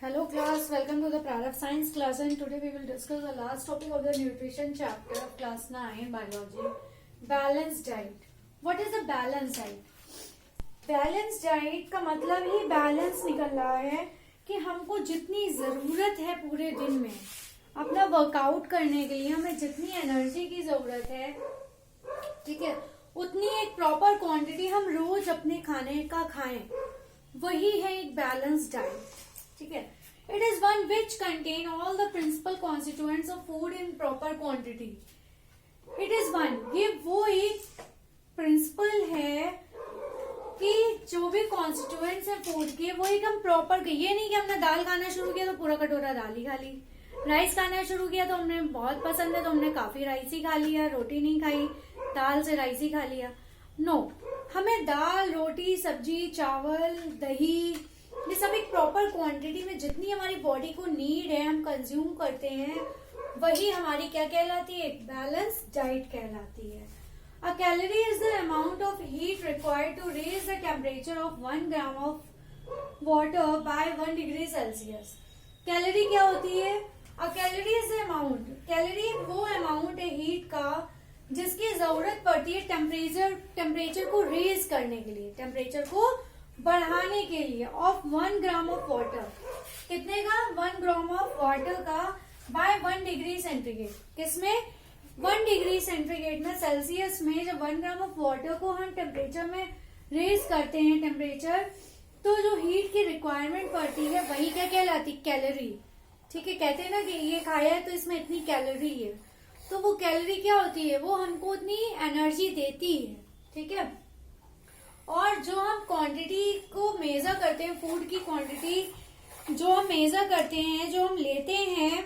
Hello class, welcome to the Prarabh Science class, and today we will discuss the last topic of the nutrition chapter of class 9 biology, balanced diet. What is a balanced diet? Balance diet का मतलब ही balance निकल रहा है कि हमको जितनी जरूरत है पूरे दिन में अपना वर्कआउट करने के लिए हमें जितनी एनर्जी की जरूरत है, ठीक है, उतनी एक प्रॉपर क्वांटिटी हम रोज अपने खाने का खाएं, वही है एक बैलेंस डाइट. ठीक है. It is one which contain all the principal constituents of food in proper quantity. It is one, ये वो एक प्रिंसिपल है कि जो भी कॉन्स्टिट्यूएंट्स है फूड के वो एकदम प्रॉपर. ये नहीं कि हमने दाल खाना शुरू किया तो पूरा कटोरा दाल ही खा ली, राइस खाना शुरू किया तो हमने बहुत पसंद है तो हमने काफी राइस ही खा लिया, रोटी नहीं खाई, दाल से राइस ही खा लिया. नो, हमें दाल, रोटी, सब्जी, चावल, दही, ये सब एक प्रॉपर क्वांटिटी में जितनी हमारी बॉडी को नीड है हम कंज्यूम करते हैं, वही हमारी क्या कहलाती है? एक बैलेंस डाइट कहलाती है. A calorie is the amount of heat required to raise the temperature of 1 gram of water by 1 degree Celsius. Calorie क्या होती है? A calorie is the amount. Calorie वो अमाउंट है हीट का जिसकी जरूरत पड़ती है टेम्परेचर को रेज करने के लिए, टेम्परेचर को बढ़ाने के लिए, ऑफ 1 ग्राम ऑफ वाटर. कितने का? 1 ग्राम ऑफ वाटर का बाय 1 डिग्री सेंटीग्रेड. किसमें? 1 डिग्री सेंटीग्रेड में, सेल्सियस में. जब 1 ग्राम ऑफ वाटर को हम टेम्परेचर में रेज करते हैं टेम्परेचर, तो जो हीट की रिक्वायरमेंट पड़ती है वही क्या कहलाती? कैलोरी. ठीक है. कहते हैं ना कि ये खाया है तो इसमें इतनी कैलोरी है, तो वो कैलोरी क्या होती है? वो हमको उतनी एनर्जी देती है. ठीक है. और जो हम क्वांटिटी को मेजर करते हैं, फूड की क्वांटिटी जो हम मेजर करते हैं, जो हम लेते हैं,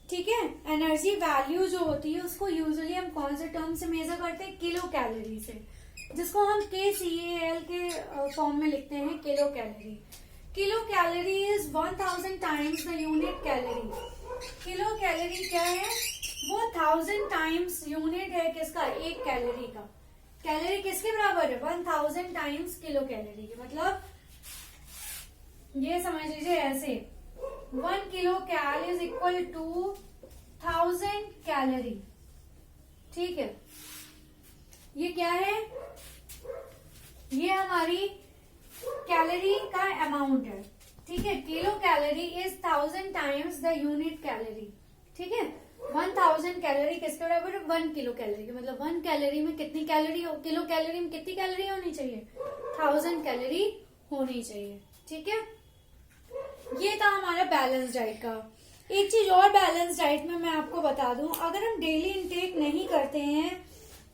ठीक है, एनर्जी वैल्यू जो होती है उसको यूजुअली हम कौन से टर्म से मेजर करते हैं? किलो कैलोरी से, जिसको हम KCAL के फॉर्म में लिखते हैं, kilo calorie. Kilo calorie is 1000 times the unit calorie. Kilo calorie क्या है? वो 1000 टाइम्स यूनिट है किसका? एक कैलोरी का. कैलोरी किसके बराबर है? 1000 टाइम्स किलो कैलोरी के. मतलब ये समझ लीजिए ऐसे, 1 kilo cal is equal to 1000 calorie. ठीक है. ये क्या है? ये हमारी कैलोरी का अमाउंट है. ठीक है. Kilo calorie is 1000 times the unit calorie. ठीक है. 1000 कैलोरी किसके बराबर है? 1 किलो कैलोरी. मतलब 1 कैलोरी में कितनी कैलोरी हो? किलो कैलोरी में कितनी कैलोरी होनी चाहिए? 1000 कैलोरी होनी चाहिए. ठीक है. ये था हमारा बैलेंस डाइट का. एक चीज और बैलेंस डाइट में मैं आपको बता दूं, अगर हम डेली इंटेक नहीं करते हैं,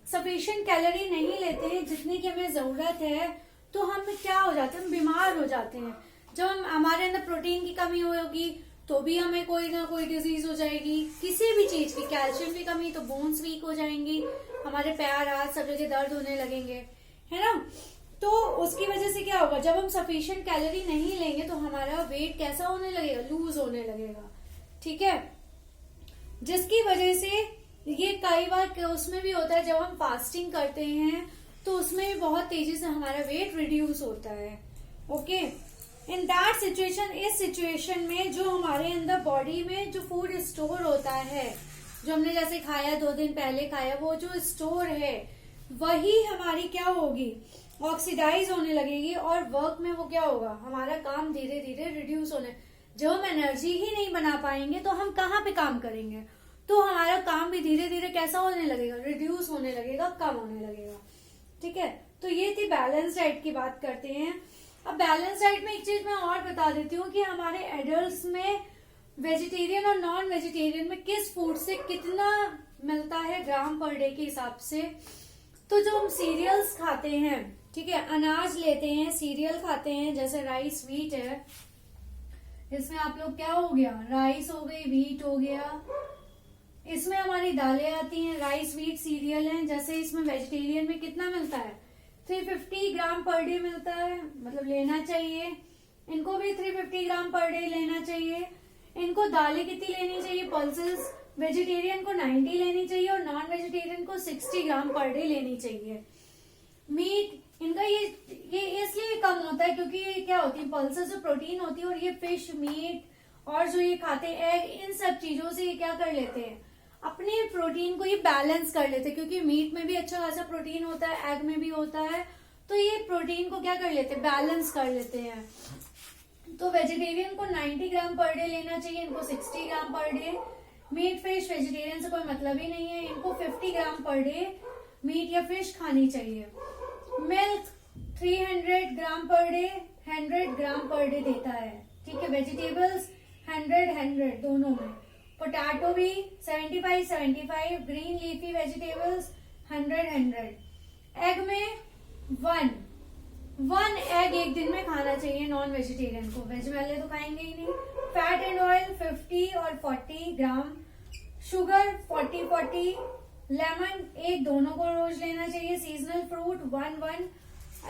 सफिशिएंट कैलोरी नहीं लेते हैं जितनी की हमें जरूरत है, तो हम क्या हो जाते हैं? हम बीमार हो जाते हैं. जब हमारे अंदर प्रोटीन की कमी होगी तो भी हमें कोई ना कोई डिजीज हो जाएगी. किसी भी चीज की, कैल्शियम की कमी तो बोन्स वीक हो जाएंगी, हमारे पैर हाथ सब जगह दर्द होने लगेंगे, है ना. तो उसकी वजह से क्या होगा? जब हम सफिशिएंट कैलोरी नहीं लेंगे तो हमारा वेट कैसा होने लगेगा? लूज होने लगेगा. ठीक है. जिसकी वजह से ये कई बार उसमें भी होता है, जब हम फास्टिंग करते हैं तो उसमें भी बहुत तेजी से हमारा वेट रिड्यूस होता है. ओके. इन दैट सिचुएशन, इस सिचुएशन में जो हमारे अंदर बॉडी में जो फूड स्टोर होता है, जो हमने जैसे खाया 2 दिन पहले खाया, वो जो स्टोर है वही हमारी क्या होगी? ऑक्सीडाइज होने लगेगी. और वर्क में वो क्या होगा? हमारा काम धीरे धीरे रिड्यूस होने. जब हम एनर्जी ही नहीं बना पाएंगे तो हम कहाँ पे काम करेंगे? तो हमारा काम भी धीरे धीरे कैसा होने लगेगा? रिड्यूस होने लगेगा, कम होने लगेगा. ठीक है. तो ये थी बैलेंस डाइट की बात करते हैं. अब बैलेंस डाइट में एक चीज मैं और बता देती हूँ कि हमारे एडल्ट्स में वेजिटेरियन और नॉन वेजिटेरियन में किस फूड से कितना मिलता है ग्राम पर डे के हिसाब से. तो जो हम सीरियल्स खाते हैं, ठीक है, अनाज लेते हैं, सीरियल खाते हैं, जैसे राइस, व्हीट है, इसमें आप लोग क्या हो गया? राइस हो गई, व्हीट हो गया. इसमें हमारी दालें आती हैं, राइस, व्हीट, सीरियल हैं. जैसे इसमें वेजिटेरियन में कितना मिलता है? 350 ग्राम पर डे मिलता है. मतलब लेना चाहिए. इनको भी 350 ग्राम पर डे लेना चाहिए. इनको दालें कितनी लेनी चाहिए? पल्सेस. वेजिटेरियन को 90 लेनी चाहिए और नॉन वेजिटेरियन को 60 ग्राम पर डे लेनी चाहिए. मीट इनका ये इसलिए कम होता है क्योंकि ये क्या होती है? पल्सेस जो प्रोटीन होती है, और ये फिश, मीट, और जो ये खाते हैं एग, इन सब चीजों से ये क्या कर लेते हैं, अपने प्रोटीन को ये बैलेंस कर लेते हैं, क्योंकि मीट में भी अच्छा खासा प्रोटीन होता है, एग में भी होता है, तो ये प्रोटीन को क्या कर लेते हैं, बैलेंस कर लेते हैं। तो वेजिटेरियन को 90 ग्राम पर डे लेना चाहिए, इनको 60 ग्राम per day. Meat fish vegetarian से कोई मतलब ही नहीं है, इनको 50 ग्राम पर डे मीट या फिश खानी चाहिए। मिल्क 300 ग्राम पर डे, 100 ग्राम पर डे देता है, ठीक है। वेजिटेबल्स 100 दोनों में। पोटैटो भी 75 ग्रीन लीफी वेजिटेबल्स 100। एग में 1 एग एक दिन में खाना चाहिए नॉन वेजिटेरियन को, वेज वाले तो खाएंगे ही नहीं। फैट एंड ऑयल 50 और 40 ग्राम। शुगर 40। लेमन एक दोनों को रोज लेना चाहिए। सीजनल फ्रूट 1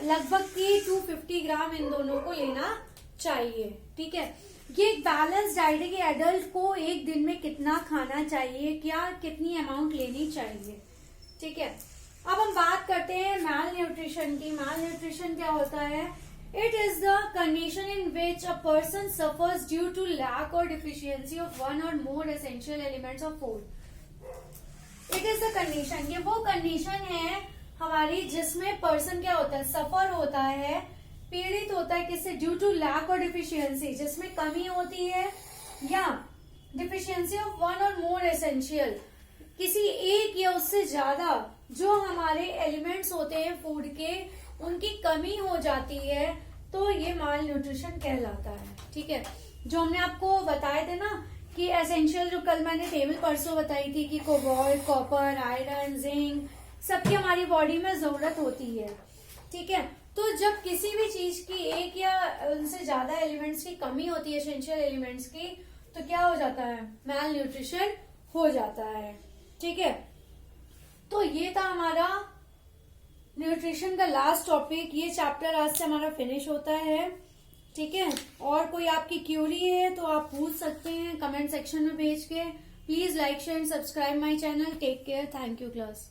लगभग की 250 ग्राम इन दोनों को लेना चाहिए, ठीक है। ये एक बैलेंस डाइट है कि एडल्ट को एक दिन में कितना खाना चाहिए, क्या कितनी अमाउंट लेनी चाहिए, ठीक है। अब हम बात करते हैं माल न्यूट्रिशन की। माल न्यूट्रिशन क्या होता है? It is the condition in which a person suffers due to lack or deficiency of one or more essential elements of food. It is the condition, ये वो कंडीशन है हमारी जिसमें पर्सन क्या होता है, सफर होता है, पीड़ित होता है, किससे? Due to lack or deficiency, जिसमें कमी होती है, या deficiency of one or more essential, किसी एक या उससे ज्यादा जो हमारे एलिमेंट्स होते हैं फूड के, उनकी कमी हो जाती है, तो ये माल न्यूट्रिशन कहलाता है, ठीक है। जो हमने आपको बताए थे ना कि एसेंशियल, जो कल मैंने टेबल परसों बताई थी कि कोबाल्ट, कॉपर, आयरन, जिंक सबकी हमारी बॉडी में जरूरत होती है, ठीक है। तो जब किसी भी चीज की एक या उनसे ज्यादा एलिमेंट्स की कमी होती है, एसेंशियल एलिमेंट्स की, तो क्या हो जाता है? माल न्यूट्रिशन हो जाता है, ठीक है। तो ये था हमारा न्यूट्रिशन का लास्ट टॉपिक। ये चैप्टर आज से हमारा फिनिश होता है, ठीक है। और कोई आपकी क्यूरी है तो आप पूछ सकते हैं कमेंट सेक्शन में भेज के। Please like share and subscribe my channel. Take care. Thank you class.